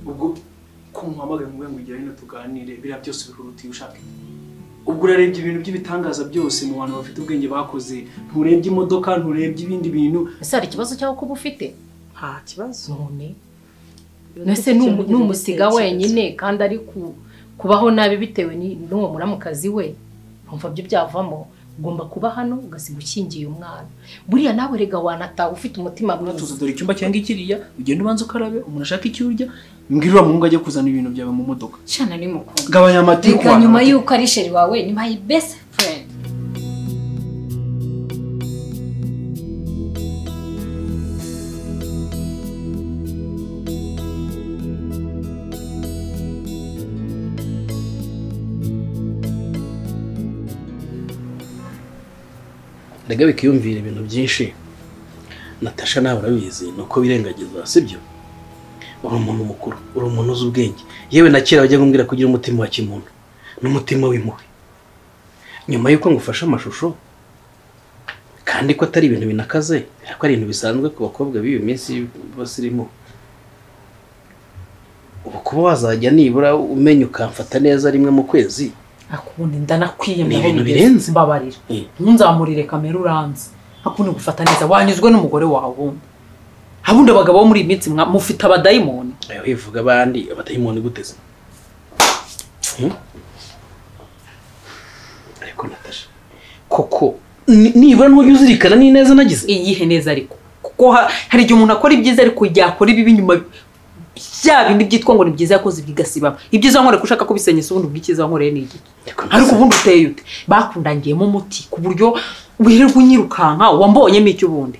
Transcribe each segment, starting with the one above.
ubwo kumuhamagaye ngo ngwigire hino tuganire bira byose biruruti ushaka ubwo urarebye ibintu by'ibitangaza byose mu bantu bafite ubwenge bakoze nturebye imodoka nturebye ibindi bintu ese hari ikibazo cyaho kuba ufite nta kibazo nese n'umusiga wenyine kandi ari kubaho nabi bitewe n'uwo muramukazi we umva byo byavamo ugomba kuba hano ugasiga ukingiye umwana buriya nawe rega wanata ufite umutima mwiza tuzadora icyumba cyangwa ikiriya ugenda ubanza ukarabe umuntu ashaka icyo urya mbwirira mu ngo ajye kuzana ibintu byawe mu modoka cyane ni mukuru gabanya amatiku nyuma yuko ari sheri wawe ni my best friend rega bikiyumvira ibintu byinshi Natasha nawe urabizi nuko birengagiza sibyo uri umuntu mukuru uri umuntu uzi ubwenge yewe na kera bajya kumbwira kugira umutima wa kimuntu n'umutima w'impuhwe nyuma yuko ngufasha amashusho kandi ko atari ibintu binakaze ko ari ibintu bisanzwe ku bakobwa b'iyo minsi basirimo ubu kuba wazajya nibura umenya ukamfata neza rimwe mu kwezi akubundi ndanakwiyemye ibintu birenze mbabarira ntunzamurire kamera uranze akubundi gufata neza wanyuzwe n'umugore wawe habundi abagabo bo muri iminsi mufite abadayimoni ayo hivuga abandi abadayimoni guteze ariko Natasha koko nibura ntujye uzirikana ni neza nagize iyihe neza ariko kuko hari igihe umuntu akora ibyiza ariko yakora ibibi nyuma bya bindi byitwa ngo ni byiza yakoze bigasibama ibyiza nkore kushaka ko bisenyesa ubundi bw'ikiza nkoreye ni iki ariko ubundi uteye ute bakundangiyemo umuti ku buryo wirirwa unyirukanka wambonyemo icyo ubundi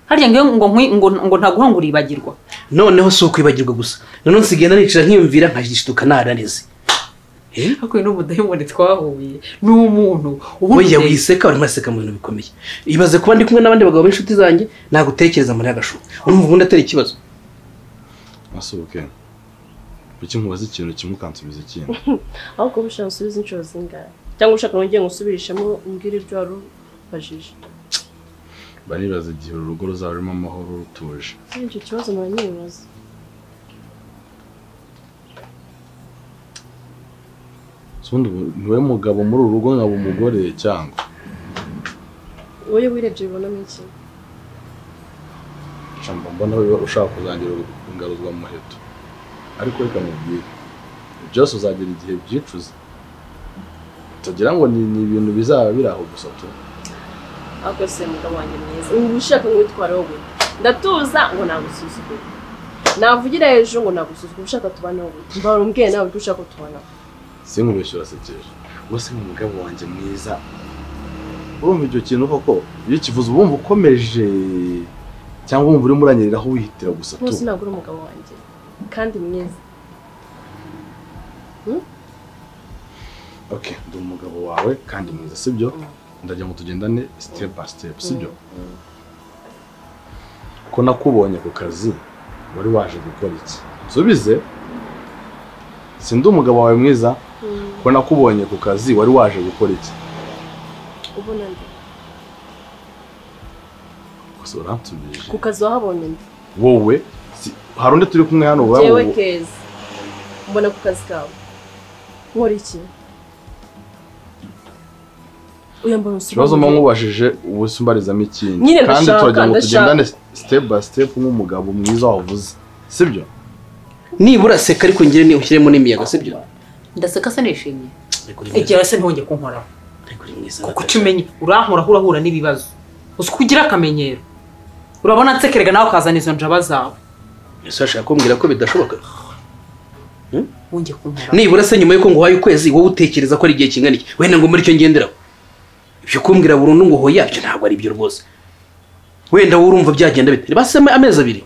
harya ngo ntaguhangura ibagirwa noneho si ukwibagirwa gusa none nsigaye naricara nkiyumvira nkashishituka nararize ariko n'ubudayimoni twahuye n'umuntu ubundi wiseka bari maseka mu bintu bikomeye ibaze kuba ndi kumwe n'abandi bagabo b'inshuti zanjye nagutekereza muri agashu urumva ubundi atari ikibazo asubuke biki nkubaza ikintu kimwe ukansubiza ikindi ahubwo ushaka gusubiza inshuro zingahe cyangwa ushaka nongeye ngusubirishamo umbwire ibyo wari ubajije baribaza igihe urugo ruzaba rurimo amahoro rutuje icyo kibazo muranibaza sundi niwe mugabo muri uru rugo nkaba umugore cyangwa wowe wirebye ubonamo iki cyangwa mbona ushaka kuzangira ingaruzwa mu muheto ariko reka mubwire byose uzagira igihe byicuza tugira ngo ni ibintu bizaba biraho gusa tu ako se mugabo wanjye mwiza ubu ushaka ngo witware wowe ndatuza ngo nagusuzugure navugira hejuru ngo nagusuzugure ushaka tubana wowe mbara umbwiye nawe icyo ushaka tubana sinkubeshyura sekeje wose ni umugabo wanjye mwiza urumva icyo kintu koko iyo kivuze ubumva ukomeje cyangwa umva uri muranyereraho wihitira gusa tu bose nagura umugabo wanjye kandi mwiza okay ndi umugabo wawe kandi mwiza sibyo ndajya ngo tugendane step by step sibyo ko nakubonye ku kazi wari waje gukora iki subize sindi umugabo wawe mwiza ko nakubonye ku kazi wari waje gukora iki ubona ndi uransubije ku kazi wahabonye ndi wowe hari undi turi kumwe hano wowe jewe keza mbona ku kazi kawe nkora iki uyambona usubije ikibazo nkubajije ubu simbarizamo ikindi kandi turagira ngo tugendane step by step nk'umugabo mwiza wavuze sibyo nibura seka ariko ngire ni ushyiremo n'imiyaga sibyo ndaseka se nishimye igihe se ntonge kunkoraho kuko umenye urahura n'ibibazo usikugira akamenyero urabona nsekerega nawe ukazana izo njaba zawe ese ashaka kumbwira ko bidashoboka wonge kunkoraho nibura se nyuma yuko nguhaye ukwezi wowe utekereza ko ari igihe kingana iki wenda ngo muri cyo ngenderaho ibyo kumbwira burundu ngo hoya byo ntabwo ari byo rwose wenda wowe urumva byagenda bite basema amezi abiri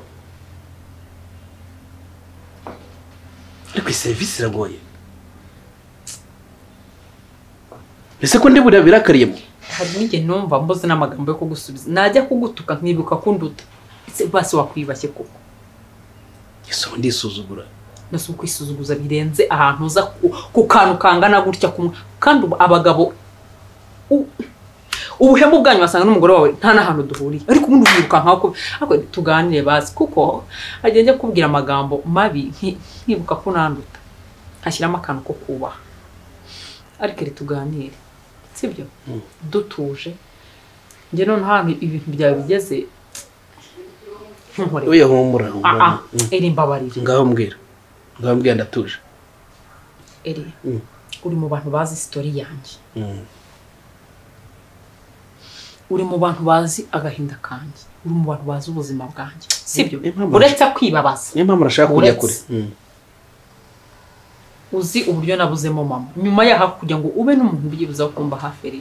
ariko service iragoye ese ko ndibura birakariyemo hari n'igihe numva mboze n'amagambo yo kugusubiza najya kugutuka nkibuka kunduta basi wakwibashye koko yeso ndisuzugura nase ukwisuzuguza birenze ahantu uza ku kantu kangana gutya kumwe kandi abagabo ubuhemu bwanyu wasanga n'umugore wawe nta n'ahantu duhuriye ariko ubundi wiruka nkako ariko tuganire bazi kuko agenda kubwira amagambo mabi nkibuka ko nanduta ashyiramo akantu ko kubaha ariko tuganire sibyo dutuje nge none hano ibintu byawe bigeze oya humura eri mbabarire ngaho mbwira ndatuje eri uri mu bantu bazi story yanjye uri mu bantu bazi agahinda kanjye uri mu bantu bazi ubuzima bwanjye sibyo uretse kwibabaza niyo mpamvu urashaka kujya kure uzi uburyo nabuzemo mama nyuma yaho kugira ngo ube n'umuntu ubyibuza kumba hafi eri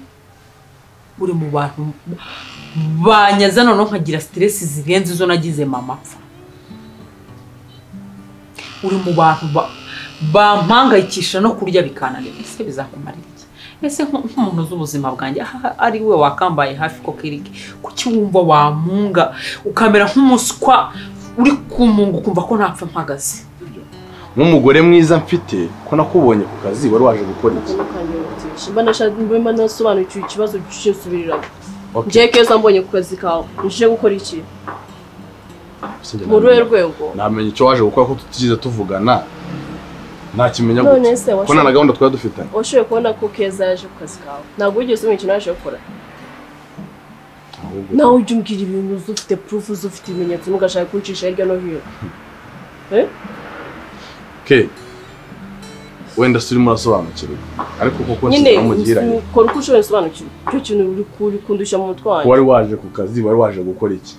uri mu bantu banyaza none nkagira stress zirenze izo nagize mama apfa uri mu bantu bampangayikisha no kurya bikananira ese bizakumarira iki ese nk'umuntu z'ubuzima bwanjye ari we wakambaye hafi ko kiriki kuki wumva wamunga ukamera nk'umuswa uri kumunga ukumva ko ntapfa mpagaze nk'umugore mwiza mfite ko nakubonye ku kazi wari waje gukora iki mba nasobanukiwe ikibazo cy'isubirira ngiye keza mbonye ku kazi kawe nje gukora iki mu ruhe rwego namenye icyo waje gukora ko tutigize tuvugana ntakimenya gute ko nta na gahunda twari dufitanye washoboye kubona ko keza yaje ku kazi kawe ntabwo wigeze umenya ikintu yaje gukora nawe ujya umbwira ibintu ufite proof ufite ibimenyetso ntugashaka kuncisha hirya no hino ke wenda suri murasobanukirwa ariko koko nyine ukora uko ushoboye sobanukirwa icyo kintu uri kundusha mu mutwe wanjye wari waje ku kazi wari waje gukora iki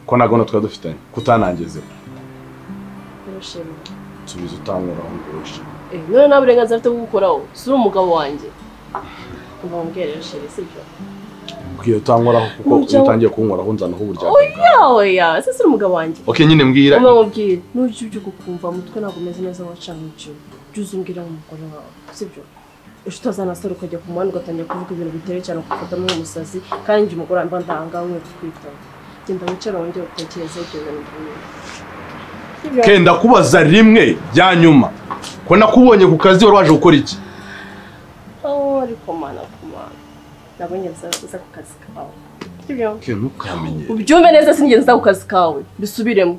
ko nta gahunda twari dufitanye kutanangezeho subiza utangura aho ngurisha none nta burenganzira afite bwo gukoraho si uri umugabo wanjye mbambwira sheri sibyo mbwira utanguraho kuko iyo utangiye kunkoraho nzanaho uburyarya oya ese si uri umugabo wanjye okay nyine mbwira umubwire n'ujya ujya gukumva umutwe ntabwo umeze neza wacanye icyo jya uzumbwira nk'umugore wawe sibyo ejo utazanasara ukajya ku muhanda ugatangira kuvuga ibintu biteye cyane ukafata nk'umusazi kandi njye umugore wambaye ndahangaha nkwiye kukwitaho genda wicara wongere utekereze ibyo bintu byinshi kenda kubaza rimwe bya nyuma ko nakubonye ku kazi wari waje gukora iki ariko mana ntabwo ngenza ku kazi kawe sibyo ntukamenye ubyumve neza singenza ku kazi kawe bisubiremo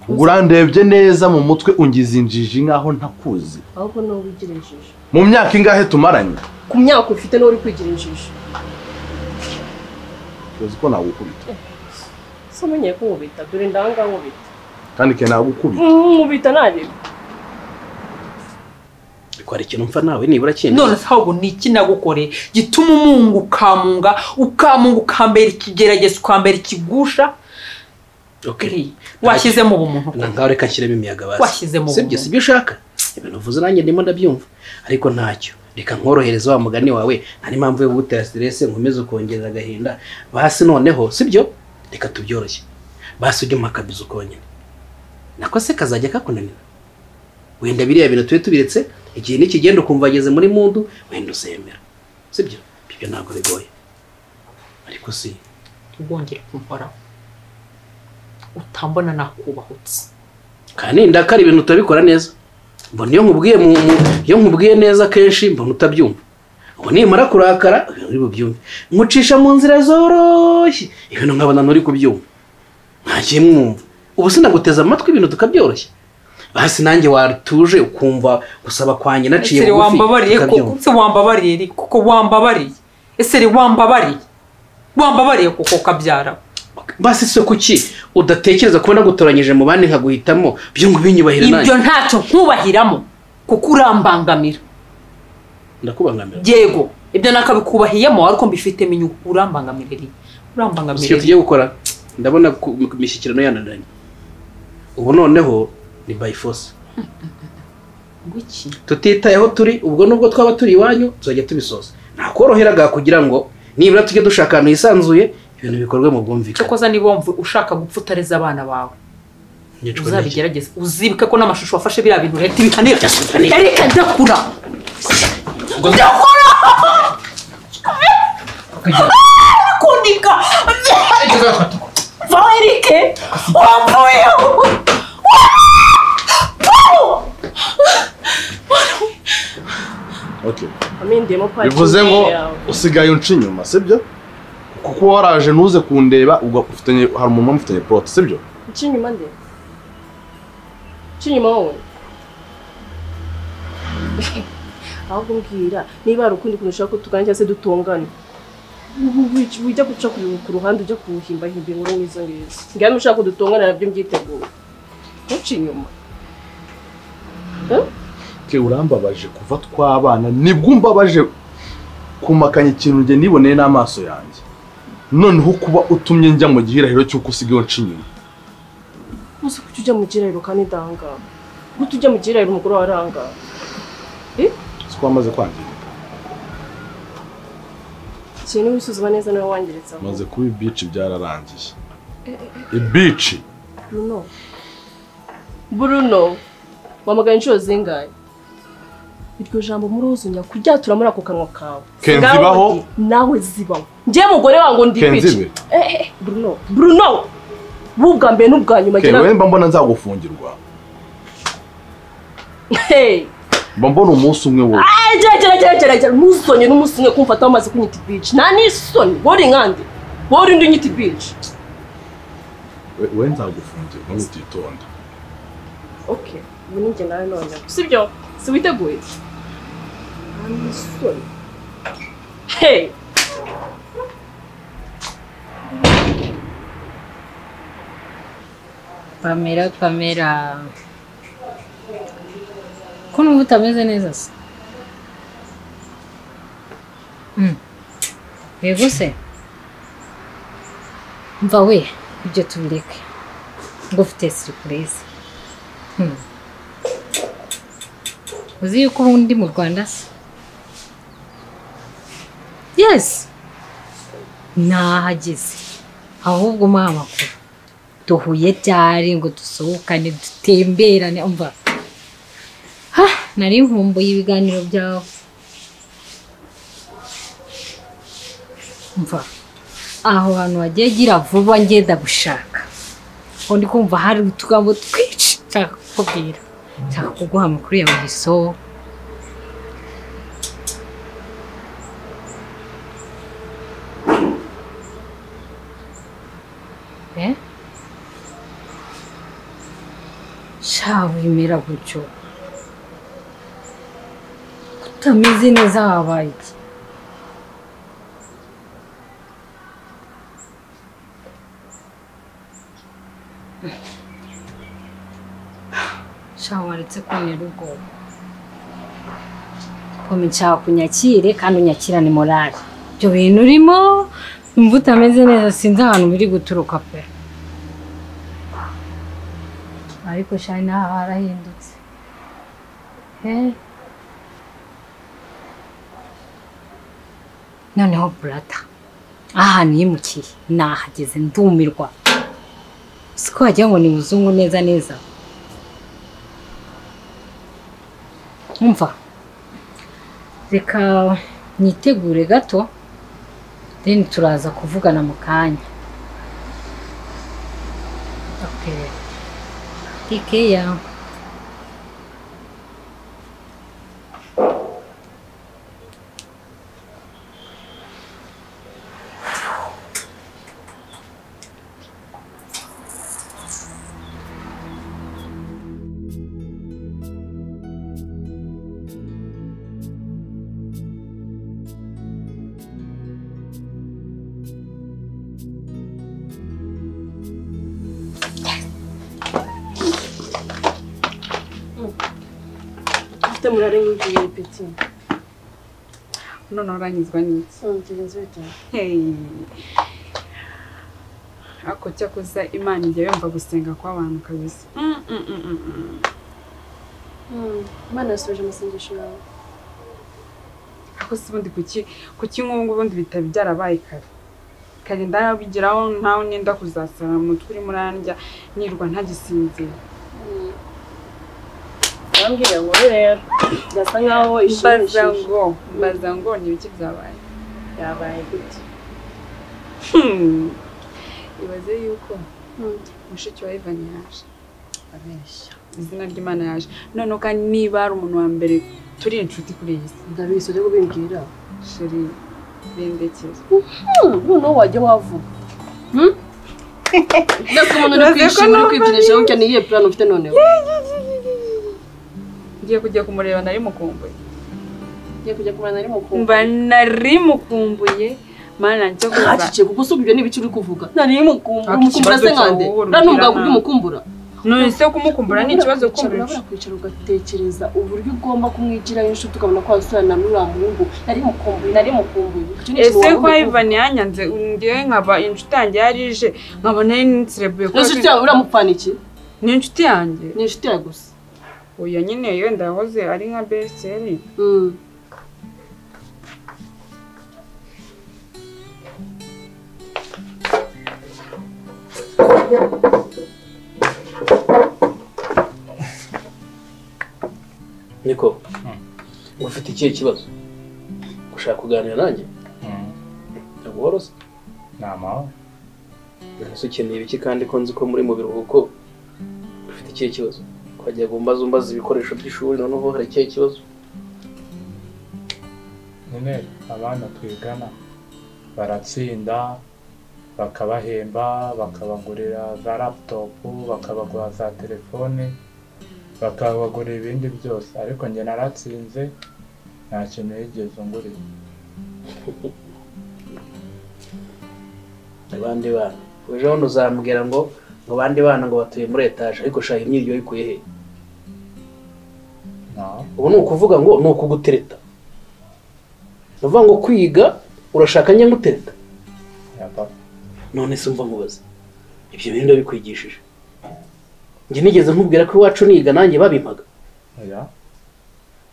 urandebye neza mu mutwe ungize injiji nkaho ntakuzi ahubwo nawe wigira injiji mu myaka ingahe tumaranye ku myaka ufite nawe uri kwigira injiji uzi ko nagukubita se umenyeye ko nkubita dore ndanga nkubita kandi ke nagukubita nkubita nareba ariko hari ikintu mfa nawe nibura kindi none ahubwo ni iki nagukore gituma umungu ukamunga ukambera ikigeragezo ukambera ikigusha okay washyizemo ubumuntu ngaho reka nshyiremo imiyaga basi washyizemo ubumuntu sibyo ushaka ibintu uvuze nanjye ndimo ndabyumva ariko ntacyo reka nkorohereza wa mugani wawe nta impamvu yo gutera stress nkomeze ukongerera agahinda basi noneho sibyo reka tubyoroshye basi ujye makabizo konyine nako se kazajya kakunanira wenda biriya bintu tube tubiretse igihe nikigenda ukumva ageze muri mundu wenda usembera sibyo ibyo ntabwo bigoye ariko si ubwongere kumvara utambona nakubahutse kandi ndakara ibintu utabikora neza mbona iyo nkubwiye neza kenshi mbona utabyumva ubu nimara kurakara uri bubyumve nkucisha mu nzira zoroshye ibintu nkabona nturi kubyumva nta kimwumva ubu sinaguteza amatwi ibintu tukabyoroshye basi nanjye watuje ukumva gusaba kwanjye naciye bugufi wambabariye kuko wambabariye ese wambabariye kuko kabyara basi se kuki udatekereza kuba nagutoranyije mu bandi nkaguhitamo byo ngo binyubahira nanjye ibyo ntacyo nkubahiramo kuko urambangamira ndakubangamira yego ibyo nakabikubahiyemo ariko mbifitemo inyungu urambangamirira icyo tugiye gukora ndabona imishyikirano yananiranye ubu noneho ni by force ngwiki tutitayeho turi ubwo nubwo twaba turi iwanyu tuzajya tubisoza nakoroheraga kugira ngo nibura tujye dushaka ahantu hisanzuye ibintu bikorwe mu bwumvikane cyokoza niba ushaka gupfutareza abana bawe uzabigerageza uzibuke ko n'amashusho wafashe biriya bintu leta ibihanira reka ndakura kundika Valerike wamvuye okay amindemo pa bivuze ngo usigaye unca inyuma sibyo kuko waraje ntuze kundeba ugafitanye hari umuntu wamufitanye plot sibyo inyuma nde inyuma wowe ahubwo mbwira niba hari ukundi kuntu ushaka ko tugana cyangwa se dutongana wijya guca ku ruhande ujya kuwuhimba inkuru nk'izo ngizo ngira ushaka ko dutongana nabyo mbyiteguye ntuce inyuma ke urambabaje kuva twabana nibwo umbabaje kumakanya ikintu nge niboneye n'amaso yanjye noneho kuba utumye njya mu gihirahiro cy'uko usigaye unca inyuma uzi ko ujya mu gihirahiro kandi ndanga gute ujya mu gihirahiro umugore waranga siko wamaze kwangirika ikintu wisuzuma neza nawe wangiritse maze kuba ibici byararangiye ibici Bruno wamagana inshuro zingahe iryo jambo muruzunya kuryatura muri ako kanwa kawe kenzibaho nawe zibaho ngiye mugore wangu ndi bici Bruno bubwa mbe n'ubwa nyuma gira wemba mbona nzagufungirwa mbona umunsi umwe wowe jya nuzonye n'umunsi umwe kumfata wamaze kunyita bici nta n'isoni wori nkandi wori ndi nyita bici we nzagufungirwa n'utitonda okay ubu ni njye nawe none sibyo si witeguye nta n'isoni Pamela ko numva utameze neza se yego se mva we ibyo tubireke ngo ufite surprise uzi yuko ubu ndi mu Rwanda se yes nahageze ahubwo mpa amakuru duhuye byari ngo dusohokane dutemberane umva nari nkumbuye ibiganiro byawe umva aho hantu wagiye gira vuba ngenda gushaka ngo ndi kumva hari utugambo twinshi nshaka kukubwira nshaka kuguha amakuru ya Mugiso wimera gutyo kutameze neza habaye iki waretse kuntera ubwoba pome nshaka kunyakire kandi unyakirane morale ibyo bintu urimo numva utameze neza sinzi ahantu biri guturuka pe ariko shani naho harahindutse noneho brata ahantu yimukiye nahageze ndumirwa siko wagira ngo ni muzungu neza neza umva reka nitegure gato then turaza kuvugana mu kanya okay Ikea. murare nk'igihe peti none uranyizwa n'iki kigenzi bita ako cyakoza Imana igiye yumva gusenga kw'abantu kabisa Imana yasubije amasengesho yawe ako si bundi kuki nk'ubu bundi bitari byarabaye kare ndabigiraho ntaho nenda kuzasara umutwe uri murandya nirwa ntagisinzira Ambwira ngo rero gasa nkaho ishimishije mbaza ngo ni ibiki byabaye yabaye gute ibaze yuko mushiki wa Ivan yaje abeshya izina ry'Imana yaje noneho kandi niba ari umuntu wa mbere turi inshuti kuri iyi si ndabizi ujye kubimbwira sheri bindekeza noneho wajya wavuga ndetse umuntu uri kwishima uri kwibyinisha gutya ni iyihe plan ufite noneho ngiye kujya kumureba nari mukumbuye mba nari mukumbuye mana njye kuvuga haciye kuko usubye ibyo n'ibiki uri kuvuga nari mukumbura se nkande ranunga kurya umukumbura none se kumukumbura ni ikibazo kumbura kwicara ugatekereza uburyo ugomba kumwigiraho inshuti ukabona ko wasubirana n'uriya muhungu nari mukumbuye ese ko Ivan yanyanze ngiye nkaba inshuti yanjye yarije nkaba nari nserebuye ko inshuti yawe uramupfana iki ni inshuti yanjye ni inshuti yawe gusa oya nyine yo ndahoze ari nka bestseri niko ufite ikihe kibazo gushaka kuganira nanjye ntabwo woroshye ni amahoro ese ukeneye ibiki kandi ko nzi ko muri mu biruhuko ufite ikihe kibazo twajya umbaza ibikoresho by'ishuri noneho hari ikihe kibazo nyine abana twigana baratsinda bakabahemba bakabagurira za laputopu bakabagura za telefone bakabagurira ibindi byose ariko njye naratsinze nta kintu yigeze ungurira abandi bana uje hano uzambwira ngo abandi bana ngo batuye muri etaje ariko shaka imyiryo yikuye he ubu ni ukuvuga ngo ni ukugutereta ni ukuvuga ngo kwiga urashaka njye ngutereta none se umva nkubaze ibyo bintu ndabikwigishije njye nigeze nkubwira ko iwacu niga nanjye babimpaga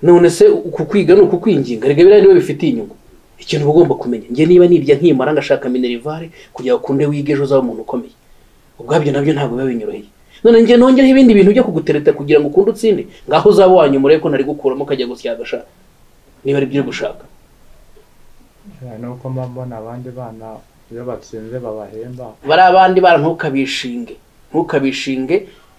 none se uku kwiga ni ukukwinginga rega biriya niwe bifitiye inyungu ikintu uba ugomba kumenya njye niba nibya nkimara ngashaka minerivare kugira ngo ukunde wige ejo uzaba umuntu ukomeye ubwabyo nabyo ntabwo biba binyoroheye none njye nongereho ibindi bintu byo kugutereta kugira ngo ukunde utsinde ngaho uzaba wanyuma ko nari gukuramo ukajya gusya agashaka niba ari byo gushaka nuko mbona abandi bana iyo batsinze babahemba bari abandi bana ntukabishinge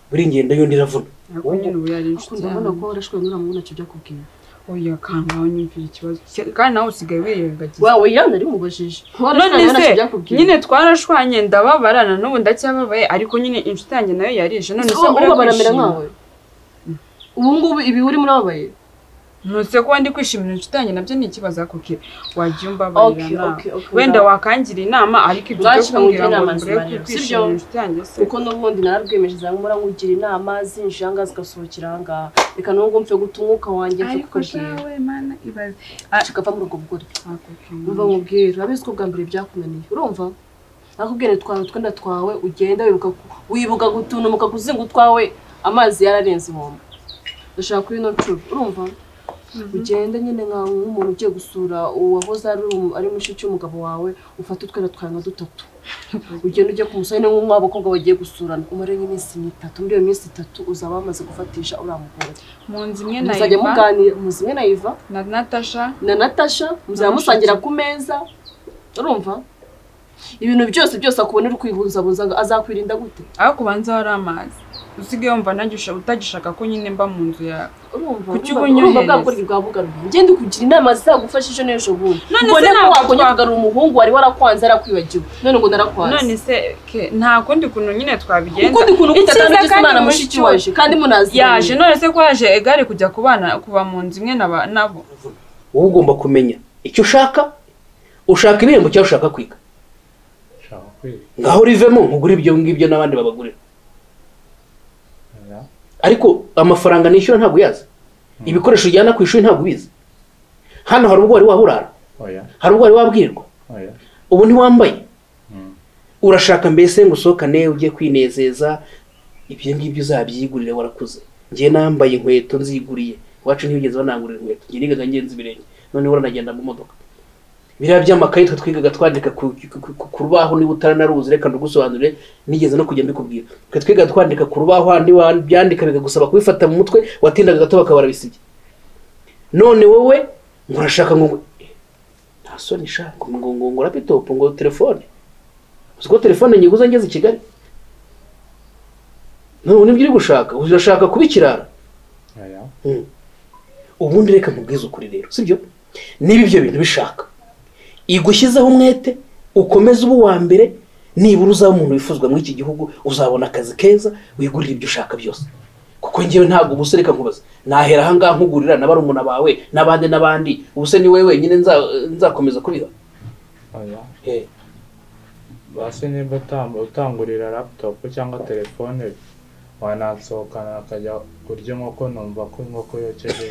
buri ngendo yundi iravuna ariko nyine ubu yari inshuti ndabona ko warashwe n'uramubona icyo byo kubwira oya kandi nawe nyumvira ikibazo kandi nawe usigaye wirengagiza wawe yana ari mubajije none se nyine twarashwanye ndababarana n'ubu ndacyababaye ariko nyine inshuti yanjye nayo yarije none se ubu baramera nkawe ubu ngubu ibi uri murababaye nuse ko ndi kwishimira inshuti yanjye nabyo ni ikibazo akukira wagiye umbabarira nawe wenda wakangira inama ariko ibyo byo kumbwira ngo mbere kwishimira inshuti yanjye se kuko n'ubundi narabwemeje zangura nkugira inama zinjanga zigasohokera ahangaha reka n'ubwo mfe guta umwuka wanjye mfe kukubwira ariko shawe mana ibaze kikava muri ubwo bugore umva nkubwira urabizi ko bwa mbere byakunaniye urumva nakubwira twenda twawe ugenda wibuka gutunumuka kuzinga utwawe amazi yararenze inkombe ndashaka kuri ino nshuro urumva ugenda nyine nk'umuntu ugiye gusura uwahoze ari mushiki w'umugabo wawe ufata utwenda twawe nka dutatu ugenda ujya ku musore nk'abakobwa bagiye gusurana umare nk'iminsi 3 muri iyo minsi 3 uzaba wamaze gufatisha uramugore mu nzu imwe na Iva na Natasha muzaba musangira ku meza urumva ibintu byose akubonera ukwihuzabuza azakwirinda gute aho kubanza hari amazi usigaye wumva utagishaka ko nyine mba mu nzu yawe kuki ubunyohereza ngende kugira inama zizagufashije n'ejo bundi mbone ko wakongera kugarura umuhungu wari warakwanze arakwibagiwe none ngo narakwanze none se nta kundi kuntu nyine twabigenza ukundi kuntu kutatandukanye Imana mushiki waje kandi munazi yaje none se ko yaje egare kujya kuba mu nzu imwe nabo wowe ugomba kumenya icyo ushaka ibihembo cyangwa ushaka kwiga ngaho rivemo nkugura ibyo ngibyo n'abandi babagurira ariko amafaranga nishyura ntabwo uyazi ibikoresho ujyana ku ishuri ntabwo ubizi hano hari ubwo wari waburara hari ubwo wari wabwirwa ubu ntiwambaye urashaka mbese ngo usohokane ugiye kwinezeza ibyo ngibyo uzabyigurire warakuze ngiye nambaye inkweto nziguriye iwacu ntibigeze banangurira inkweto ngiye nigaga ngenzi ibirenge noneho uranagenda mu modoka biriya by'amakayi twigaga twandika ku rubaho niba utaranaruzi reka ndugusobanurire nigeze no kujya mbikubwira twigaga twandika ku rubaho handi byandika bikagusaba kubifata mu mutwe watindaga gato bakaba barabisibye none wowe ngurashaka ngo nta soni sha ngo laptop ngo telefone uziko telefone nyiguza ngeze i Kigali none ibyo uri gushaka urashaka kubikirara aya ubundi reka nkubwize ukuri rero sibyo niba ibyo bintu bishaka igushyizeho umwete ukomeze ubu wa mbere nibura uzaba umuntu wifuzwa muri iki gihugu uzabona akazi keza wigurira ibyo ushaka byose kuko njyewe ntabwo ubuse reka nkubaza nahera aha ngaha nkugurira na barumuna bawe n'abandi ubuse ni wowe wenyine nzakomeza kubiha aya basi niba utangurira laptop cyangwa telefone wanansohokana akajya kurya inkoko numva ko inkoko yokeje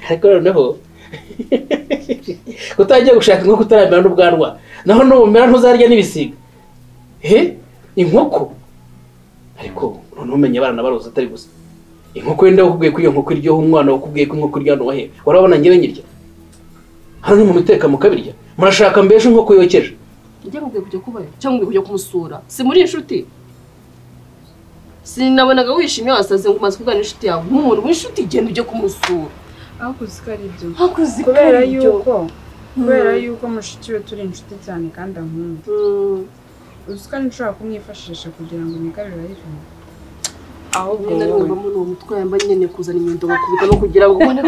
ariko noneho utagiye gushaka inkoko utaramera n'ubwanwa naho numera ntuzarya n'ibisiga inkoko ariko noneho umenya abana baroza atari gusa inkoko wenda wakubwiye ko iyo nkoko iryoha umwana wakubwiye ko inkoko iryoha n'uwahe warabona njyewe nyirya hano ni mu miteka mukabirya murashaka mbeshe inkoko yokeje ujya mubwiye kujya kubayo cyangwa mubwiye kujya kumusura si muri inshuti sinabonaga wishimye wasaze ngo umaze kugana inshuti yawe nk'umuntu w'inshuti genda ujye kumusura hakuzi ko ari byo hakuzi ko kubera ari byo yuko mushiki we turi inshuti cyane kandi ankunda uzi ko nshobora kumwifashisha kugira ngo imigarure ayivemo ahubwo narumva muri uwo mutwe yamba nyine kuzana imyendo bakubita no kugira ngo ubone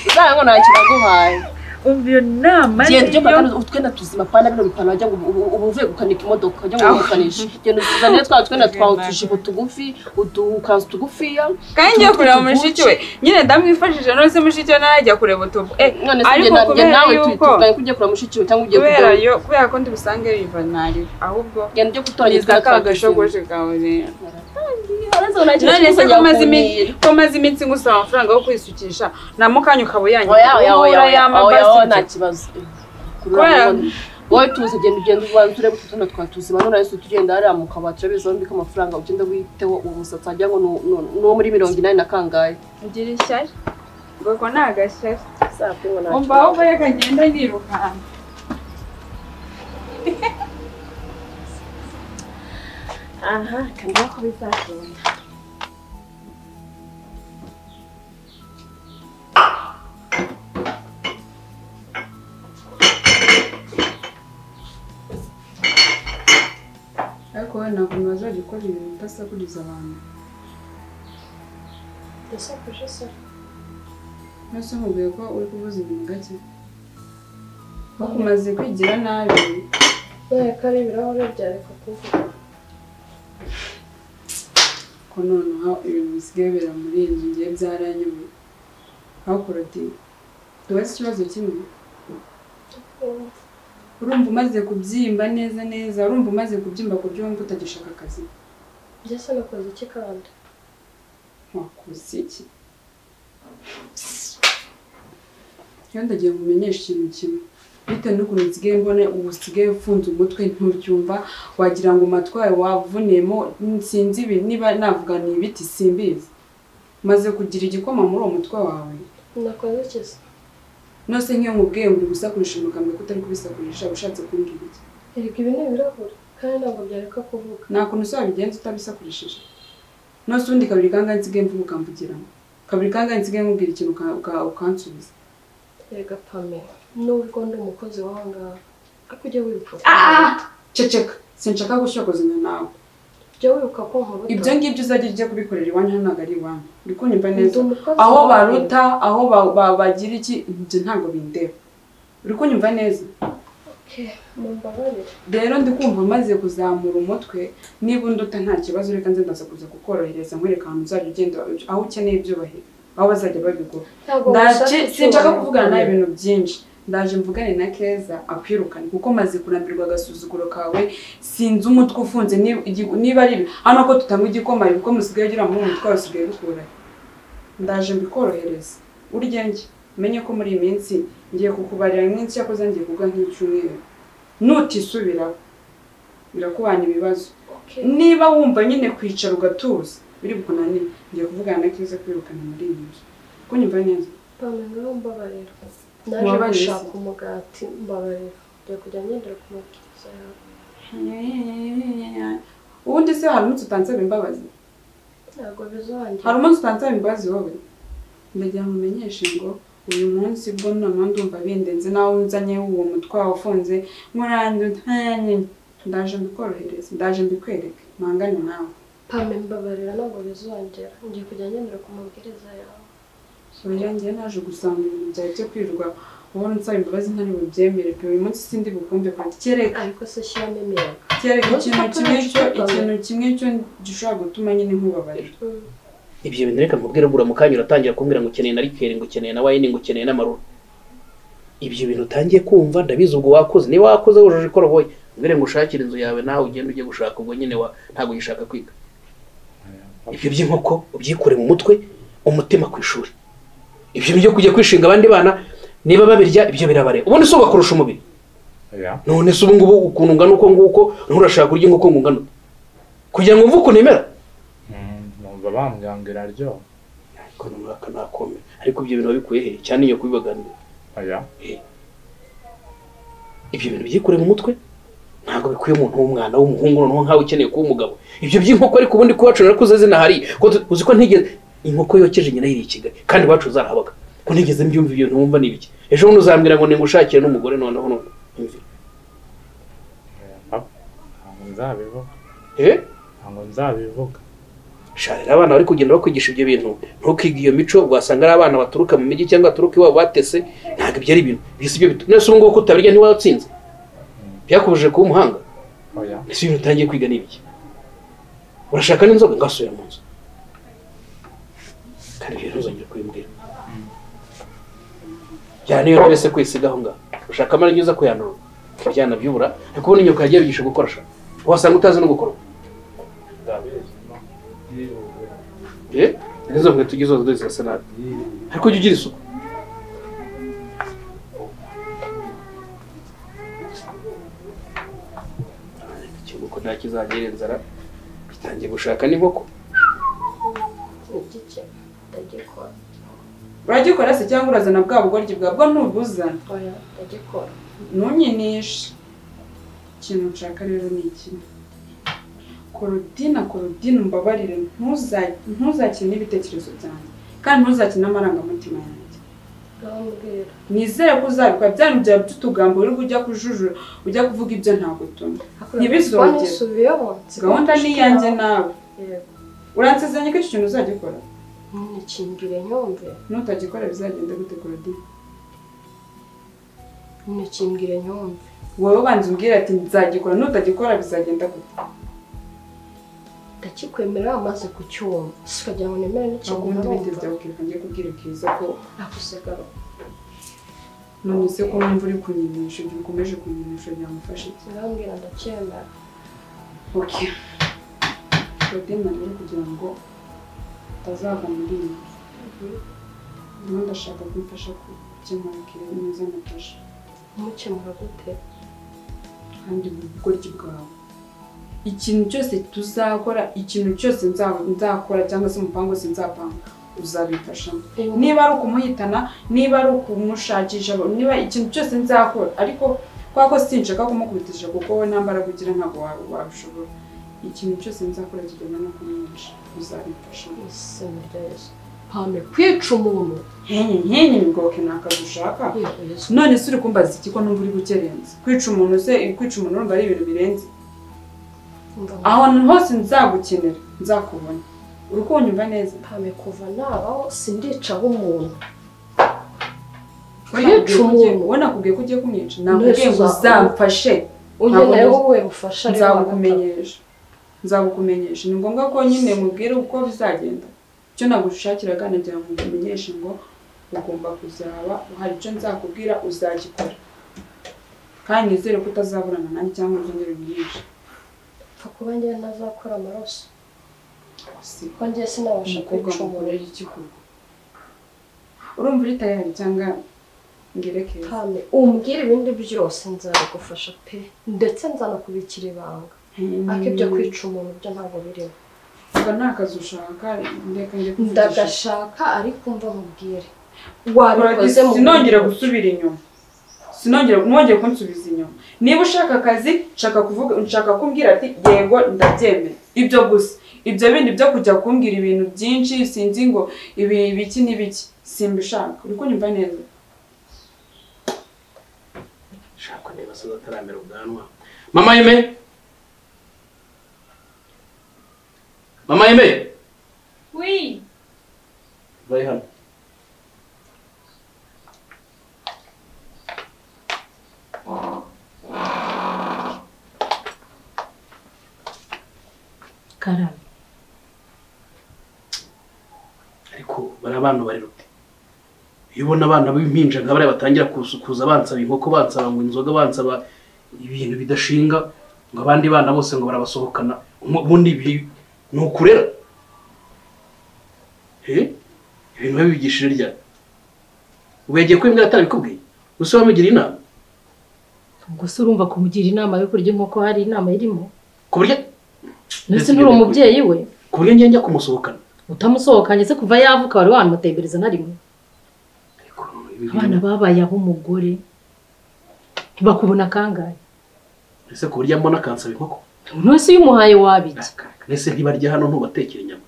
uzanga ngo nta kintu aguhaye umva iyo nama genda kandi utwenda tuzima pana bino bipana wajya ngo ubu uvuye gukanika imodoka wajya ngo ukanishe genda uzane twa twenda twawe tujipo tugufi udukanzu tugufiya kandi ngiye kureba mushiki we nyine ndamwifashisha none se mushiki we narajya kureba utuvu none se genda nawe tutuganye kujya kureba mushiki we cyangwa ugiye kujya kubera ko ndibusange biva nari ahubwo genda ujye gutoranyiriza ka gashogoje kawe rero none se komaze iminsi ngusaba amafaranga yo kwisukisha na mukanya ukaba oya nta kibazo wowe tuzi ugenda ubanza urebe utuno twatuzi bano nayo tugenda hariya mu kabati urabizi aho mbika amafaranga ugenda witeho uwo musatsi wagira ngo ni uwo muri 80 na kangahe ugira ishyari ngo ko nta gashyari umva ahubwo reka ngenda nirukanka aha kandi ko bizakunda ariko wowe ntabwo ntibazajya ukora ibintu udasakuriza abantu ndasakuje se mbese nkubwiye ko uri kuvuza ibintu gake kuko umaze kwigira nabi ko ari ibirahure byareka kuvuga ko noneho ibintu bisigaye bibera muri iyi nzu ngiye byaranyuwe aho kuroti tubaze ikibazo kimwe urumva umaze kubyimba neza urumva umaze kubyimba ku buryo wumva utagishaka akazi byose nakoze iki kandi wakoze iki iyo ndagiye mumenyesha ikintu kimwe bitewe n'ukuntu nsigaye mbona ubu usigaye ufunze umutwe nturyumva wagira ngo matwaye wavuniyemo sinzi ibi niba navuga ni ibiti simbizi maze kugira igikoma muri uwo mutwe wawe nakoze iki nose nk'iyo nkubwiye ngo uri gusakurisha umukambwe ko utari kubisakurisha ushatse kumbwira iki erega ibi ni ibirahure kandi ntabwo byareka kuvuga nta kuntu usaba bigenza utabisakurishije nose ubundi kabiri kangahe nsigaye mvuga ukamvugiramo kabiri kangahe nsigaye nkubwira ikintu ukansubiza erega pame nubwo ndi umukozi waho ngaho ariko ujye wibuka ceceka sinshaka gushokozanya nawe ujye wibuka ko nkuruta ibyo ngibyo uzajya ujya kubikorera iwanyu hano ntabwo ari iwanyu uri kunyumva neza aho baruta aho bagira iki ibyo ntabwo bindeba uri kunyumva neza rero ndi kumva umaze kuzamura umutwe niba unduta nta kibazo reka nze ndaza kuza kukorohereza nkwereka ahantu uzajya ugenda aho ukeneye ibyubahiro aho bazajya babigura sinshaka kuvugana nawe ibintu byinshi ndaje mvugane na Keza akwirukane kuko maze kurambirwa agasuzuguro kawe sinzi umutwe ufunze niba ari hano ko tutanga igikoma kuko musigaye ugira mu mutwe wasigaye rukura ndaje mbikorohereza uryenje menye ko muri iyi minsi ngiye kukubarira iminsi yakoze ngiye kuga nk'icyumweru nutisubiraho birakubana ibibazo niba wumva nyine kwicara ugatuza biri bukunanire ngiye kuvugana na Keza kwirukana muri iyi nzu ko nyumva neza ngaho mbabarira naje gushaka umugati mbabarira ngiye kujya ngendera ku mabwiriza yawe ubundi se hari umunsi utansaba imbabazi ntabwo bizongera hari umunsi utansaba imbabazi wowe ndagira ngo umenyeshe ngo uyu munsi bwo noneho ndumva bindenze nawe unzanye uwo mutwe wawe ufunze murandu ndaje mbikorohereza ndaje mbikwereke mpangane nawe Pame mbabarira ntabwo bizongera ngiye kujya ngendera ku mabwiriza yawe oya ngiye naje gusanga ibintu byawe byo kwirirwa ubona nsaba imbabazi ntari bubyemere pe uyu munsi sindi bukumve kandi kereka ariko se shyiramo imiyaga kereka ikintu kimwe cyo gishobora gutuma nyine nkubabarira ibyo bintu reka nkubwire bura mu kanya uratangira kumbwira ngo ukeneye na rikeri ngo ukeneye na wayini ngo ukeneye n'amarura ibyo bintu utangiye kumva ndabizi ubwo wakoze niba wakoze wujuje ikoroboyi mbere ngo ushakire inzu yawe nawe ugende ujye gushaka ubwo nyine ntabwo uyishaka kwiga ibyo by'inkoko ubyikure mu mutwe umutima ku ishuri ibyo byo kujya kwishinga abandi bana niba babirya ibyo birabareba ubundi si ubakurusha umubiri none se ubu ngubu ukuntu ungana uko nguko nturashaka kurya inkoko ngo ungana kugira ngo mve ukuntu emera numva bambwangira ryo ariko numuraka nakome ariko ibyo bintu wabikuye he cyane iyo kubibaganira ibyo bintu byikure mu mutwe ntabwo bikuye umuntu w'umwana w'umuhungu noneho nkawe ukeneye kuba umugabo ibyo by'inkoko ariko ubundi kubacu narakuze zinahari uzi ko ntigeze inkoko yokeje nyina yiri i Kigali kandi iwacu zarahabaga ko ntigeze mbyumva ibyo ntumva ni biki ejo bundi uzambwira ngo ningushakire n'umugore noneho none ntabwo nzabivuga ntabwo nzabivuga sharira abana bari kugenda bakwigisha ibyo bintu ntukige iyo mico wasanga ari abana baturuka mu mijyi cyangwa baturuka iwabo batese ntabwo ibyo ari ibintu bisi ibyo bitu nese ubu ngubu kutabirya ntiwatsinze byakubujije kuba umuhanga ese ibintu utangiye kwiga ni ibiki urashaka n'inzoga ngasubira mu nzu kandi ibyo ntuzongere kubimbwira cyane iyo wese kwisiga aho ngaho ushaka amara uza kuyandura ibyana byubura ariko ubundi nyoko yagiye bigisha gukora sha wasanga utazi no gukora nizo mwe tugize zose zisa nabi ariko ujye ugira isuku ikibuko nta kizagera inzara bitangiye gushaka n'inkoko uragikora se cyangwa urazana bwa bugoryi bwabwo ntubuzana ndagikora ntunyinishe ikintu nshaka rero ni ikindi Korodina mbabarire ntuzakine n'ibitekerezo byanjye kandi ntuzakine n'amarangamutima yanjye nizere ko uzabikora byari byawe by'utugambo uri ujya kujujura ujya kuvuga ibyo ntabwo tuma ntibizongere gahunda ni iyanjye nawe uransezeranye ko iki kintu uzagikora ntikimbwire nyumve nutagikora bizagenda gute Korodina ntikimbwire nyumve wowe ubanza umbwira ati nzagikora nutagikora bizagenda gute ndakikwemerera amaze kucyumva sikagira ngo nemere n'ikintu ubundi bite byabwira ngiye kubwira Kiza ko nakusegaro none se ko numva uri kunyinisha ibyo ukomeje kunyinisha byamufashe iki ndambwira ndacyemera okay Korodina rero kugira ngo utazava muri iyi nzu ndashaka kumfasha gukemura ikibazo neza Natasha umukemura gute kandi mu bugoryi bwawe ikintu cyose tuzakora ikintu cyose nzakora cyangwa se umupango se nzapanga uzabifashamo niba ari ukumuhitana niba ari ukumushakisha niba ikintu cyose nzakora ariko kwa ko sinshaka kumukubitisha kuko we nta mbaraga ugira ntabwo wabishobora ikintu cyose nzakora kigenda no kumwica uzabifashamo Pame kwica umuntu henye ngoke nakagushaka none se uri kumbaza iki ko numva uri gukerenza kwica umuntu se kwica umuntu urumva ari ibintu birenze aho hose nzagukenera nzakubona uri kunyumva neza Pame kuva nabaho sindicaho umuntu kwica umuntu we nakubwiye ko ugiye kumwica nakubwiye ngo uzamfashe ungeneye wowe ufasha nzagukumenyesha ni ngombwa ko nyine mubwire uko bizagenda icyo nagushakiraga nagira ngo umenyeshe ngo ugomba kuzaba hari icyo nzakubwira uzagikora kandi nizere ko utazaburana nanjye cyangwa uzongere ubihishe kuba njye ntazakora amaraso ko njye sinabasha kwica umuntu urumva uri tayari cyangwa ngereke Pame umbwire ibindi byose nzabigufasha pe ndetse nzanakubikira ibanga ariko ibyo kwica umuntu byo ntabwo birimo ubwo nta kazi ushaka ndeka njye kuvugisha ndagashaka ariko mva mubwire wabikoze mu sinongera gusubira inyuma mwongeye kunsubiza inyuma niba ushaka akazi nshaka kumbwira ati yego ndabyemera ibyo gusa ibyo bindi byo kujya kumbwira ibintu byinshi sinzi ngo ibi biki n'ibiki simbishaka uri kunyumva neza shaka niba se utaramera ubwanwa mama Yume Mama Aime. Oui. Vai hano. Karame. Ariko bari abantu bari rute. Iyo ubona abana b'impinja nka bari batangira kuza bansaba inkoko, bansaba ngo inzoga, bansaba ibintu bidashinga, ngo abandi bana bose ngo barabasohokana. Ubundi ni ukurera. Ibintu babigishije ryari? Ubwo yagiye kwimbwira atarabikubwiye? Gusa wamugira inama? Ubwo se urumva kumugira inama yo kurya inkoko hari inama irimo? Ku buryo Nese nturi umubyeyi we? Ku buryo njye njya kumusohokana. Utamusohokanye se kuva yavuka wari wamutembereza na rimwe? Abana babaye aho umugore ntibakubona kangahe. Ese ku buryo mbona kansaba inkoko? Nose iyo umuhaye wabiki? Ese ntibarya hano ntubatekera inyama?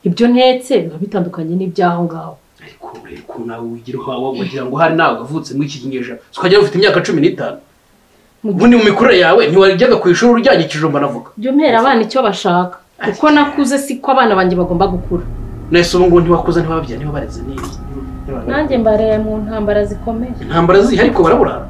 Ibyo ntetse biba bitandukanye n'ibyaho ngaho. Ariko nawe wigira wagira ngo hari nawe gavutse muri iki kinyejana. Tukajya ufite imyaka 15. Ubundi mu mikurire yawe ntiwajyaga ku ishuri uryanyi kijumba navuga. Byo mpera abana icyo bashaka. Kuko nakuze siko abana banjye bagomba gukura. Nese ubu ngo ntiwakuze ntibababya niba bareze neza. Nanjye mbareye mu ntambara zikomeye. Intambara zihe ariko baraburara.